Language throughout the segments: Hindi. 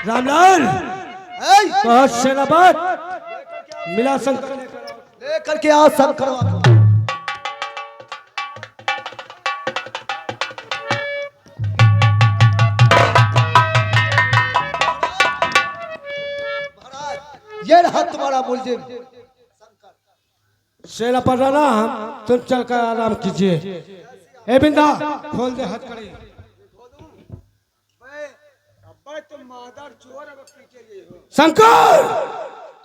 रामलाल कहा सेनापत मिला शंकर लेकर के आ शंकर। ये रहा तुम्हारा मुलजिम सेनापत राणा तुम चलकर आराम कीजिए। ए बिंदा खोल दे हथकड़ी। शंकर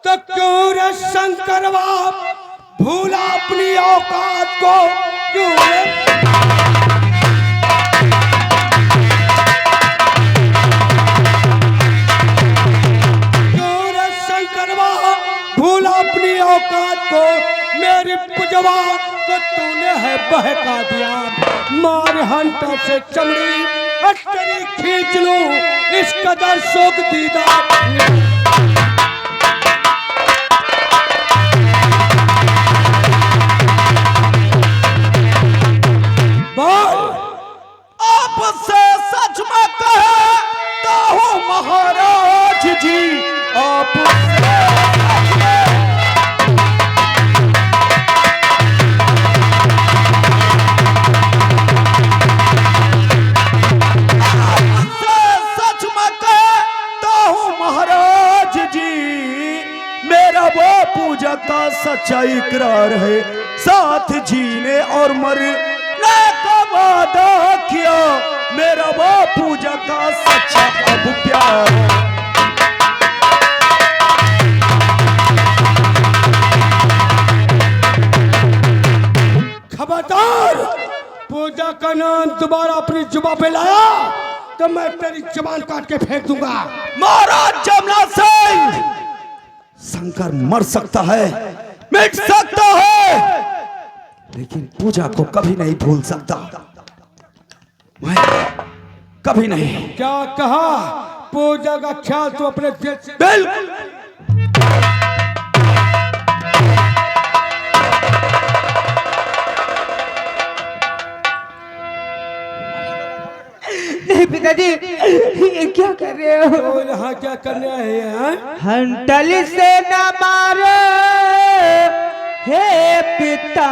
तो क्यों रे शंकर बाप भूला अपनी औकात को क्यों रे? क्यों रे शंकर बाप भूला अपनी औकात को मेरी पुजवा को तूने है बहका दिया। मार हंटर से चमड़ी हटकरी खींच लूं इस कदर शोक दीदा। बोल आपसे सच में कहता हूँ महाराज जी, आपसे सच में कहता हूँ महाराज जी, मेरा वो पूजा का सच्चा इकरार है। साथ जीने और मरने का वादा किया, मेरा वो पूजा का सच्चा अब प्यार है। खबरदार पूजा का नाम दोबारा अपनी जुबान पे लाया तो मैं तेरी जबान काट के फेंक दूंगा। महाराज जमना सिंह, शंकर मर सकता है, मिट सकता है, लेकिन पूजा को कभी नहीं भूल सकता। मैं कभी नहीं। क्या कहा? पूजा का ख्याल तू अपने दिल से बिल्कुल नहीं पिताजी, ये क्या कर रहे हो? तो यहाँ क्या करने आए हैं? हंटल से न मारो हे पिता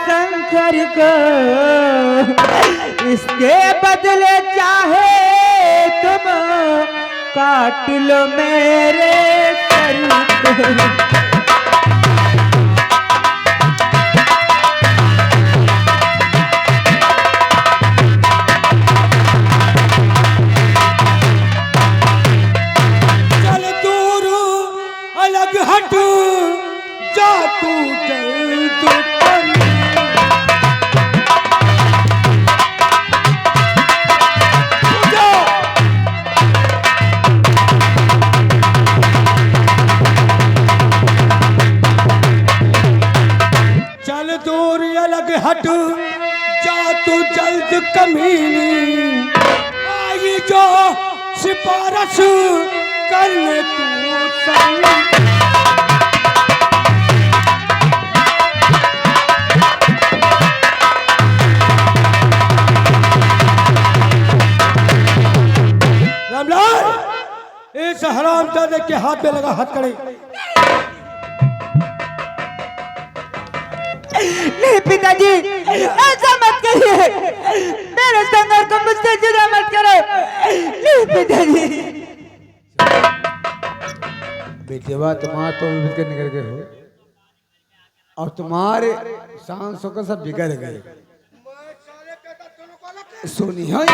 शंकर को, इसके बदले चाहे तुम काट लो मेरे सर को। चल दूर अलग हट जा तू जल्द पर। चल दूर अलग हट जा तू जल्द कमीनी, आई जो सिफारिश करने तू संग। रामलाल इस हरामजादे के हाथ में लगा हथकड़ी। नहीं पिताजी, ऐसा मत करिए, मेरे संगर को मुझसे जुदा मत करो। नहीं पिताजी। बेटेवा तुम्हारा तो बिगड़ निकल गए हो और तुम्हारे सांसों का सब बिगड़ गए। सुनी है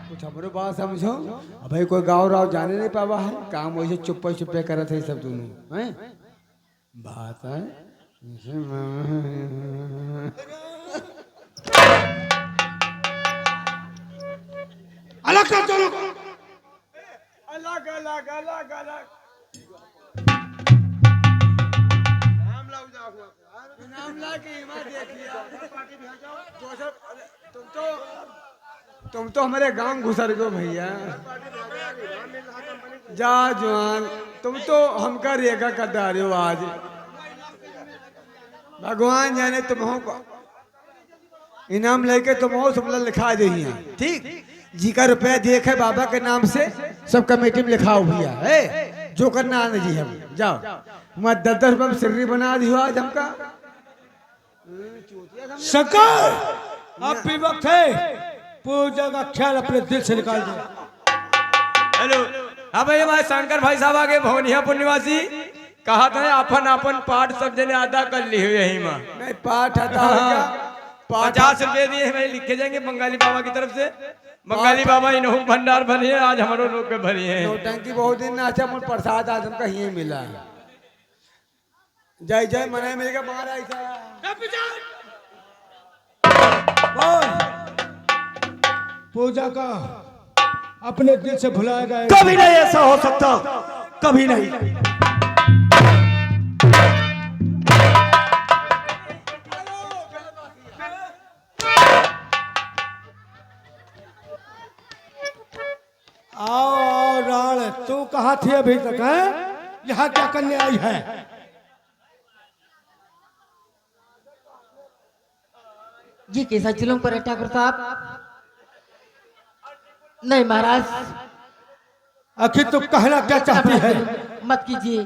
कुछ हमारे बात समझो। भाई कोई गाँव राव जाने नहीं पावा है, काम वैसे चुप्पे चुप्पे करे थे सब दोनों हैं। बात है अलग कर दोनों को। अलग अलग अलग अलग नाम ला के देख लिया पार्टी भेजो तो सब तुम तो तुम तो हमारे गांव घुसर गो भैया। जा जवान, तुम तो हमका रेखा कर डाले हो आज। भगवान जाने तुम को इनाम लेके तुम हो सब लिखा दही। ठीक, जी का रुपया देखे बाबा के नाम से सब कमेटी में लिखाओ भैया। है जो करना आने जी हम जाओ। मैं 10-10 रुपये में सिर्री बना दी हो आज हमका। शंकर अब भी वक्त है, पूजा का ख्याल अपने दिल से निकाल दो। हेलो, हाँ भाई, हमारे शंकर भाई साहब आगे भवनियापुर निवासी कहा था अपन अपन पाठ सब जने अदा कर ली हुई यही माँ। नहीं पाठ आता है 50 रुपए दिए हमें लिखे जाएंगे बंगाली बाबा की तरफ से। बंगाली बाबा इन्हों भंडार भरी है, आज हमारे लोग के भरी है। नौटंकी बहुत दिन अच्छा मुझे प्रसाद आज हमका ही मिला। जय जय मनाए मिलेगा महाराज पूजा का अपने दिल से भुलाया गया। कभी नहीं ऐसा हो सकता, कभी नहीं। आओ आओ राण, तू कहाँ थी अभी तक? है यहाँ क्या करने आई है? जी कैसा चलूं पर ठाकुर साहब? नहीं महाराज, आखिर तू कहना क्या चाहती है? मत कीजिए।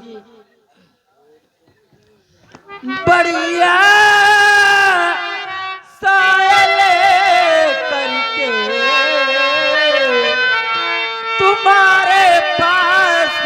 बढ़िया साले करके तुम्हारे पास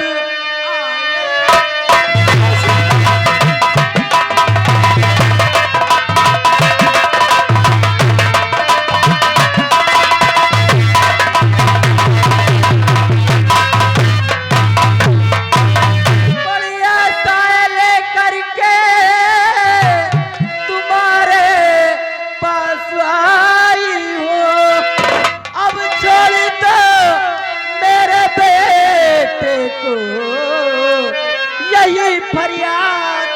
फरियाद।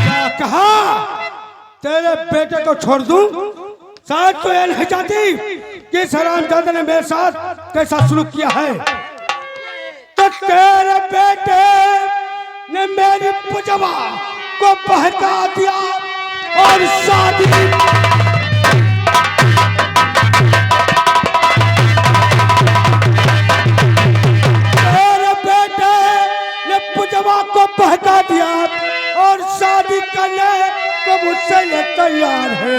क्या कहा? तेरे बेटे को छोड़ दूं? शायद तो ये नहीं चाहती कि इस हरामजादे ने मेरे साथ कैसा सलूक किया है। तो तेरे बेटे ने मेरी पुजवा को बहका दिया और शादी मेरे बेटे ने पुजवा को बहका दिया और शादी करने को मुझसे ये तैयार है,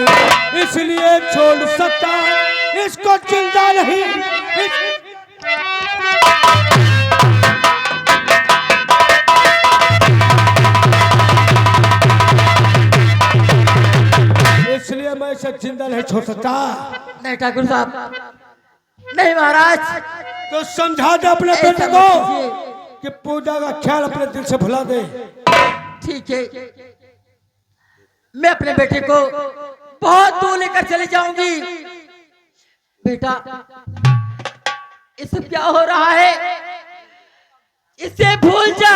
इसलिए छोड़ सकता इसको जिंदा नहीं। इसलिए मैं इसे जिंदा नहीं छोड़ सकता। नहीं ठाकुर साहब, नहीं महाराज। तो समझा दे अपने बेटे को कि पूजा का ख्याल अपने दिल से भुला दे। ठीक है, मैं अपने बेटे को बहुत दूर लेकर चले जाऊंगी। बेटा, इसे क्या हो रहा है? इसे भूल जा।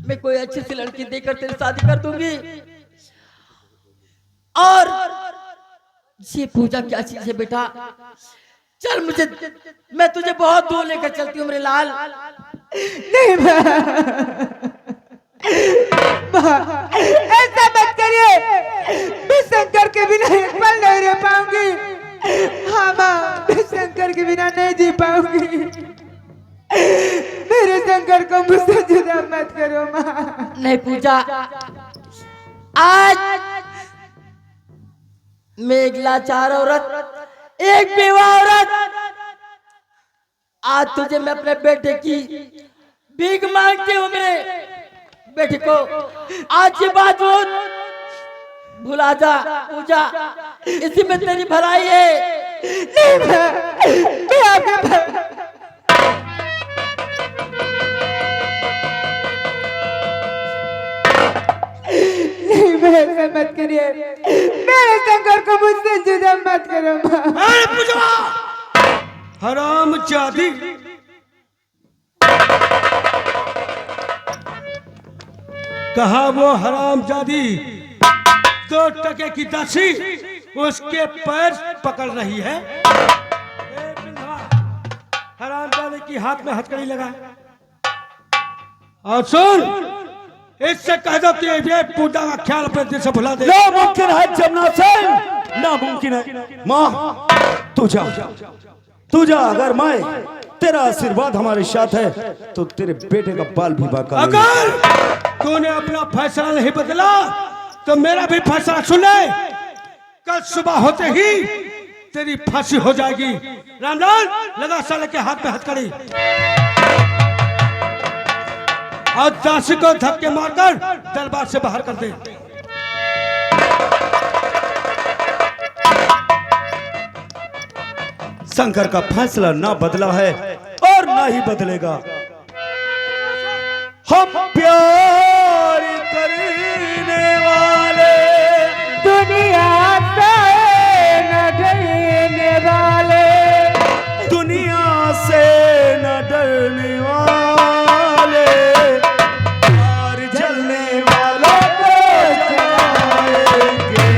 मैं कोई अच्छी सी लड़की देकर तेरी शादी कर दूंगी। और ये पूजा क्या चीज है बेटा? चल मुझे, मैं तुझे बहुत दूर लेकर चलती हूँ मेरे लाल। नहीं ऐसा मत करिए, मैं शंकर के बिना एक पल नहीं रह पाऊंगी। हाँ माँ, मैं शंकर के बिना नहीं जी पाऊंगी। मेरे शंकर को मुझसे जुदा मत करो माँ। नहीं पूजा, आज मैं एक लाचार औरत, एक बेवा औरत, आज तुझे मैं अपने बेटे की भीख मांगती हूँ। मेरे बेटे को आज ये बात भुला जा पूजा, इसी में तेरी भलाई है। मैं आपके नहीं, मत करिए, मेरे शंकर को मुझसे जुदा मत करो। हराम जादी, कहा वो हराम जादी 2 टके की दासी उसके पैर पकड़ रही है। हराम जादी की हाथ में हथकड़ी लगा और सुन, इससे कह दो कि ये पूजा का ख्याल अपने दिल से भुला दे। नामुमकिन है जमुना सेन, नामुमकिन है। माँ तू जा, अगर मैं तेरा आशीर्वाद हमारे साथ है तो तेरे बेटे का बाल भी बाका। अगर तूने अपना फैसला नहीं बदला तो मेरा भी फैसला सुन ले। कल सुबह होते ही तेरी फांसी हो जाएगी। रामलाल, लगा साले के हाथ में हथकड़ी और दासी को धक्के मारकर दरबार से बाहर कर दे। शंकर का फैसला ना बदला है और ना ही बदलेगा। हम प्यार करने वाले दुनिया से न डरने वाले, दुनिया से न डरने वाले, प्यार जलने वालों को जलाएंगे,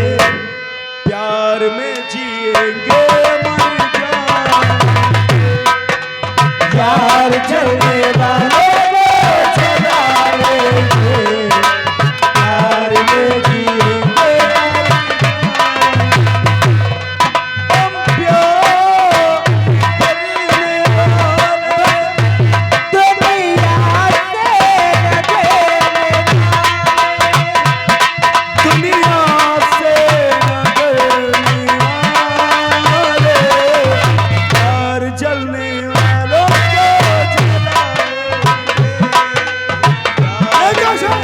प्यार में जिएंगे, मर जाएंगे, प्यार जलने वालों को जलाएंगे, प्यार में जिएंगे, हम प्यार करने वाले दुनिया से न डरने दुनिया से न डरने वाले, प्यार जलने वालों को जलाएंगे, प्यार में जिएंगे।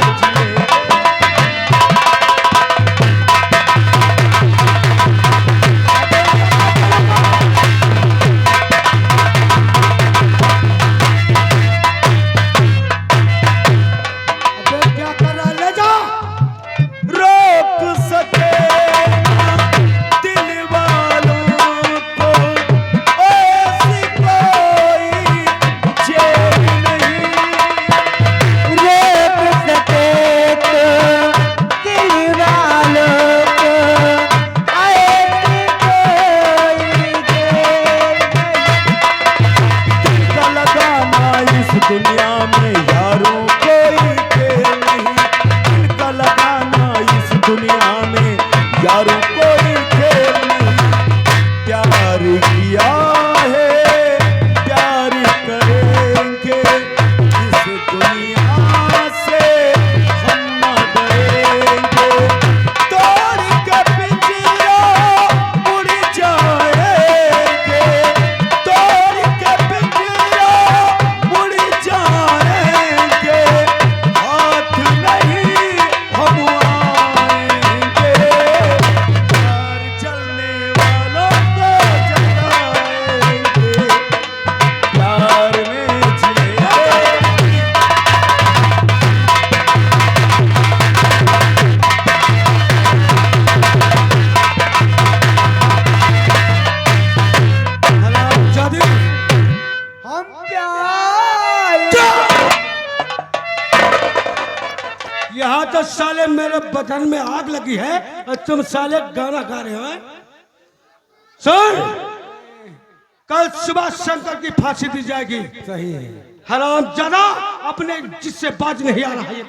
अबे क्या कर रहा है? ले जा। रोक सके दिल वालों को ऐसी कोई चैन नहीं, रोक सके तो दिल वालों को ऐसी कोई देर दिल का लगाना इस दुनिया में यारों कोई खेल नहीं, दिल का लगाना इस दुनिया में यारों कोई खेल नहीं, प्यार किया है प्यार करेंगे, इस दुनिया से हम न डरेंगे, तोड़ के पिंजरा उड़ जाएंगे, तोड़ के पिंजरा उड़ जाएंगे, हाथ नहीं हम आएंगे, प्यार जलने वालों को जलाएंगे, प्यार में जिएंगे। हराम जादी, हम प्यार यहाँ तो साले मेरे बदन में आग लगी है और तुम साले गाना गा रहे हो हैं? सुन, कल सुबह शंकर की फांसी दी जाएगी। सही है। हराम ज्यादा अपने जिससे बाज नहीं आ रहा है।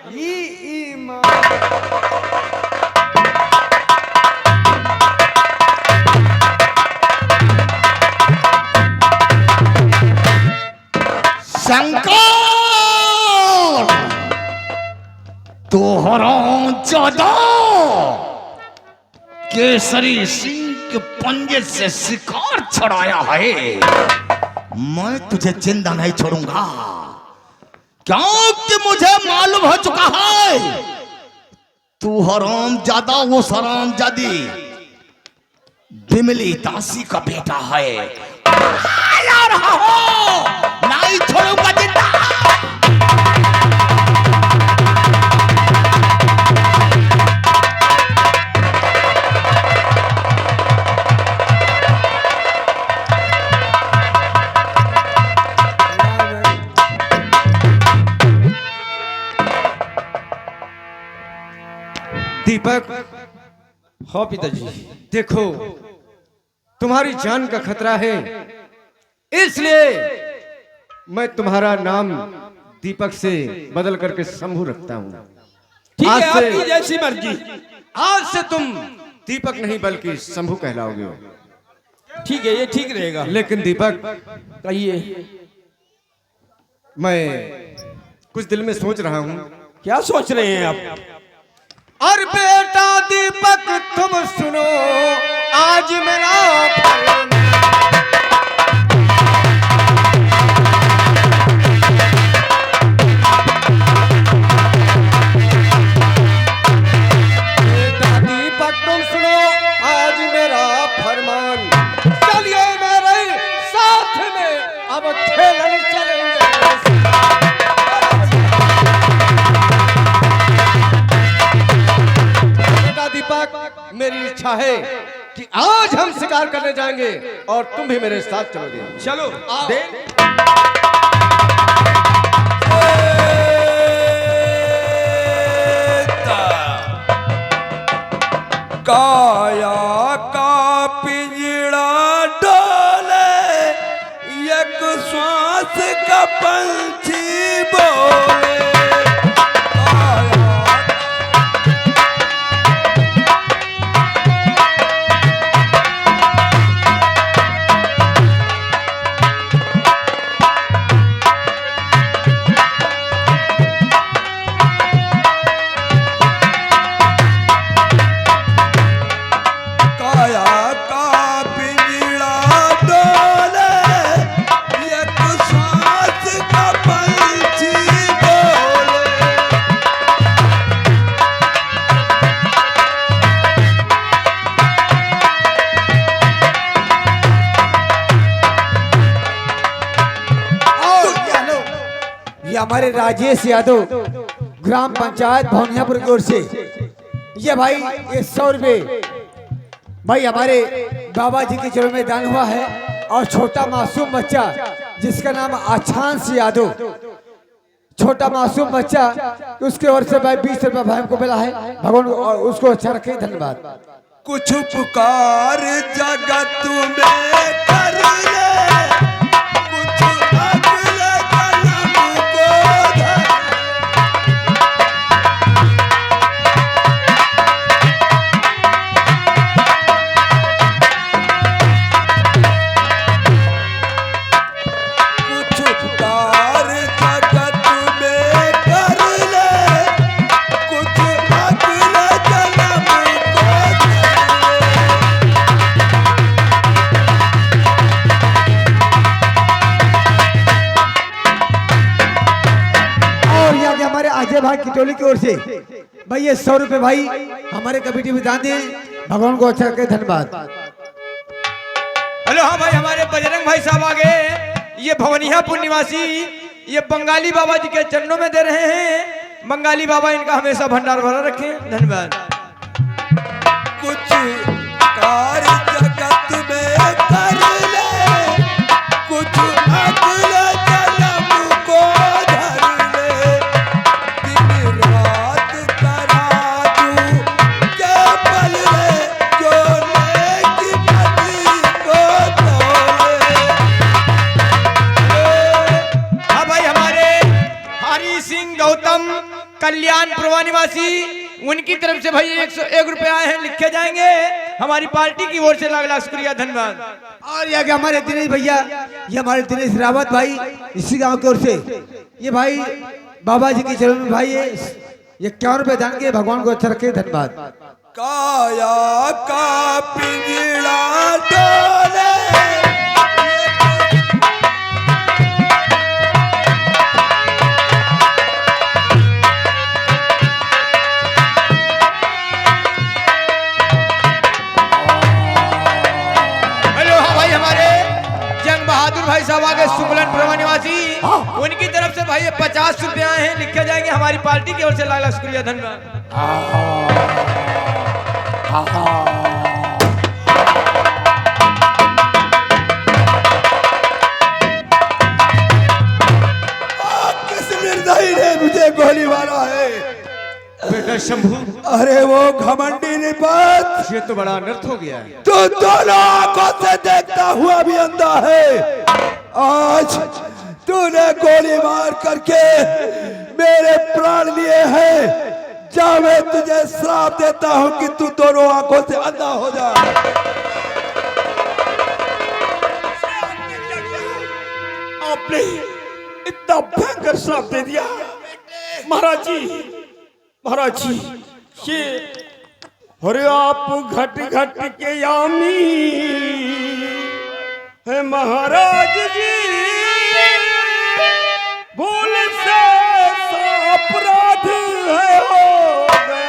शंकर तो हरामजादा केसरी सिंह के पंजे से शिकार छड़ाया है, मैं तुझे जिंदा नहीं छोड़ूंगा, क्योंकि मुझे मालूम हो चुका है तू हरामजादा उस हरामजादी बिमली दासी का बेटा है। आ रहा हो, नहीं छोड़ूंगा जिंदा। दीपक। हाँ पिताजी, देखो तुम्हारी जान का खतरा है, इसलिए मैं तुम्हारा नाम दीपक से बदल करके शंभू रखता हूँ। ठीक है, आज से- आपकी जैसी मर्जी। आज से तुम दीपक नहीं बल्कि शंभू कहलाओगे। ठीक है, ये ठीक रहेगा। लेकिन दीपक, कहिए, मैं कुछ दिल में सोच रहा हूँ। क्या सोच रहे हैं आप? और बेटा दीपक तुम सुनो, आज मेरा फरमान। बेटा दीपक तुम सुनो, आज मेरा फरमान। चलिए मेरे साथ में अब खेलने चलेंगे। दीपक, मेरी इच्छा है कि आज हम शिकार करने जाएंगे और तुम भी मेरे साथ चलोगे। चलो काया का पिंजड़ा डोले, एक श्वास का पंछी बोले। काया का पिंजड़ा डोले, एक श्वास का पंछी बोले। ये हमारे राजेश यादव ग्राम पंचायत भवनियापुर की ओर से ये भाई ये 100 रुपये भाई हमारे बाबा जी के चरणों में दान हुआ है। और छोटा मासूम बच्चा जिसका नाम आछांस यादव, छोटा मासूम बच्चा, उसके ओर से भाई 20 रुपये भाई को मिला है। भगवान उसको अच्छा रखे, धन्यवाद। कुछ पुकार जगत में कर ले, कुछ अगले जन्म को धर। कुछ पुकार जगत में कर ले, कुछ अगले जन्म को धर। और यहाँ के हमारे अजय भाई किटोली की ओर से भाई ये 100 रुपये भाई हमारे कमेटी में दान दिए। भगवान को अच्छा रखे, धन्यवाद। हेलो, हाँ भाई, हमारे बजरंग भाई साहब आ गए। ये भवनियापुर निवासी ये बंगाली बाबा जी के चरणों में दे रहे हैं। बंगाली बाबा इनका हमेशा भंडार भरा रखें, धन्यवाद। कुछ कार्य जगत में कर ले, कुछ अगले जन्म को धर ले। दिन रात तराजू के बल रे, जो नेकी बदी को तोले। हाँ भाई, हमारे हरी सिंह गौतम कल्याणपुर निवासी, उनकी तरफ से भाई 101 रुपए आए हैं, लिखे जाएंगे। हमारी पार्टी की ओर से लाख लाख शुक्रिया, धन्यवाद। और ये आगे हमारे दिनेश भैया, ये हमारे दिनेश रावत भाई इसी गांव की ओर से ये भाई बाबा जी के चरणों में भाई ये 51 रुपये दान के। भगवान को अच्छा रखे, धन्यवाद। काया का पिंजड़ा डोले, हेलो, हाँ भाई, हमारे जंग बहादुर भाई साहब आगे सुमलनपुर निवासी, उनकी तरफ से भाई 50 रुपए आए हैं, लिखे जाएंगे। हमारी पार्टी की ओर से लाख लाख शुक्रिया, धन्यवाद। किस निर्दयी ने मुझे गोली मारा है? बेटा है शंभू? अरे वो घमंडी निपत, ये तो बड़ा अनर्थ हो गया है। तू दोनों आंखों से देखता हुआ भी अंधा है। आज तूने गोली मार करके मेरे प्राण लिए हैं। जा, मैं तुझे श्राप देता हूं कि तू दोनों आंखों से अंधा हो जा। आपने इतना भयंकर श्राप दे दिया। महाराज जी ये अरे आप घट घट के यामी है महाराज जी, भूल से अपराध है हो गया।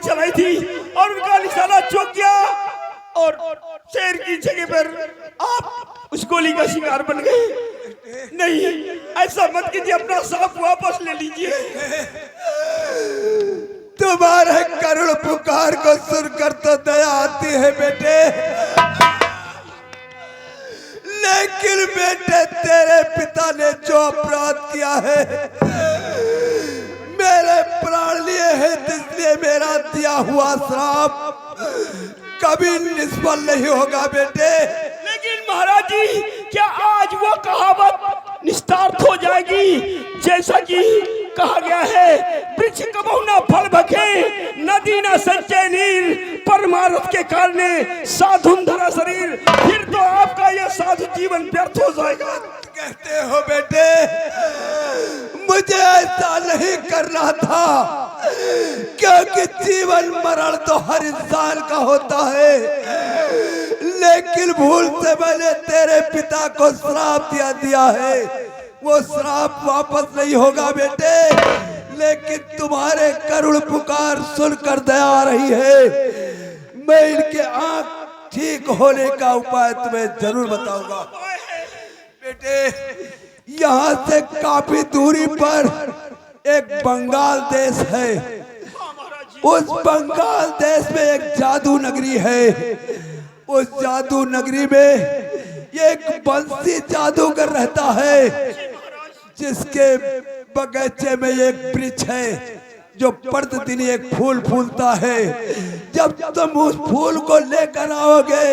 चलाई थी और उनका निशाना चौक गया और शेर की जगह पर आप उस गोली का शिकार बन गए। नहीं, ऐसा मत कीजिए, अपना सांप वापस ले लीजिए। तुम्हारे करुण पुकार को सुनकर तो दया आती है बेटे, लेकिन बेटे तेरे पिता ने जो अपराध किया है, मेरे प्राण लिए है, इसलिए मेरा दिया हुआ श्राप कभी निष्फल नहीं होगा बेटे। लेकिन महाराज जी, क्या आज वो कहावत निस्तार्थ हो जाएगी जैसा कि कहा गया है, वृक्ष कबहु न फल भखे, नदी न संचय नीर, परमार्थ के कारण साधुन धरा शरीर। फिर तो आपका यह साधु जीवन व्यर्थ हो जाएगा। कहते हो बेटे, मुझे ऐसा नहीं करना था, क्योंकि जीवन मरण तो हर इंसान का होता है, लेकिन भूल से मैंने तेरे पिता को श्राप दिया है। वो श्राप वापस नहीं होगा बेटे, लेकिन तुम्हारे करुण पुकार सुनकर दया आ रही है। मैं इनके आंख ठीक होने का उपाय तुम्हें जरूर बताऊंगा। बेटे, यहाँ से काफी दूरी पर एक बंगाल देश है। उस बंगाल देश में एक जादू नगरी है। उस जादू नगरी में एक बंसी जादूगर रहता है, जिसके बगीचे में एक वृक्ष है जो प्रतिदिन एक फूल फूलता है। जब तुम उस फूल को लेकर आओगे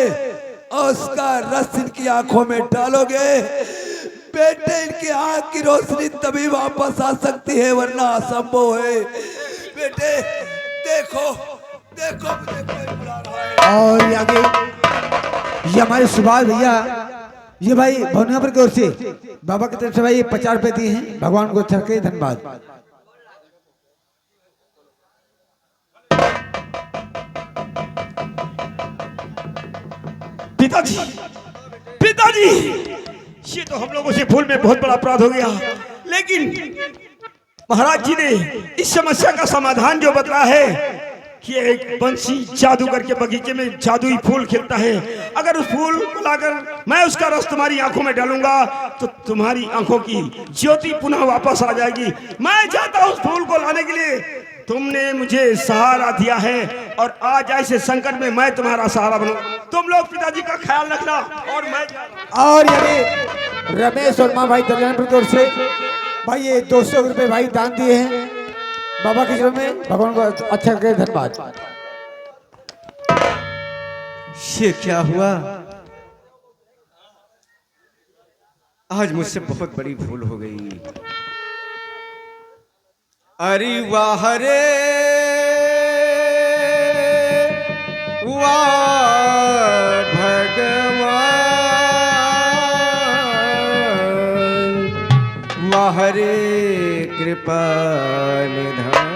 और उसका रस इनकी आंखों में डालोगे, बेटे इनकी आंख की रोशनी तभी वापस आ सकती है, वरना असंभव है। बेटे देखो देखो, मुझे कोई बुला रहा है। और ये आगे ये हमारे सुभाष भैया, ये भाई भवनियापुर की ओर से बाबा की तरफ से भाई 50 रुपए दिए हैं। भगवान को चढ़ के धन्यवाद। पिताजी, ये तो हम लोगों से भूल में बहुत बड़ा अपराध हो गया, लेकिन महाराज जी ने इस समस्या का समाधान जो बतला है कि एक बंसी जादूगर के बगीचे में जादुई फूल खिलता है। अगर उस फूल को लाकर मैं उसका रस तुम्हारी आंखों में डालूंगा तो तुम्हारी आंखों की ज्योति पुनः वापस आ जाएगी। मैं चाहता हूँ उस फूल को लाने के लिए तुमने मुझे सहारा दिया है, और आज ऐसे संकट में मैं तुम्हारा सहारा बनूं। तुम लोग पिताजी का ख्याल रखना। और मैं और ये रमेश और माँ भाई कल्याणपुर की ओर से भाई ये 200 रुपए भाई दान दिए हैं बाबा के चरण में। भगवान को अच्छा करके धन्यवाद। ये क्या हुआ? आज मुझसे बहुत बड़ी भूल हो गई। अरे वाह रे वाह भगवान, वाह रे कृपा निधान।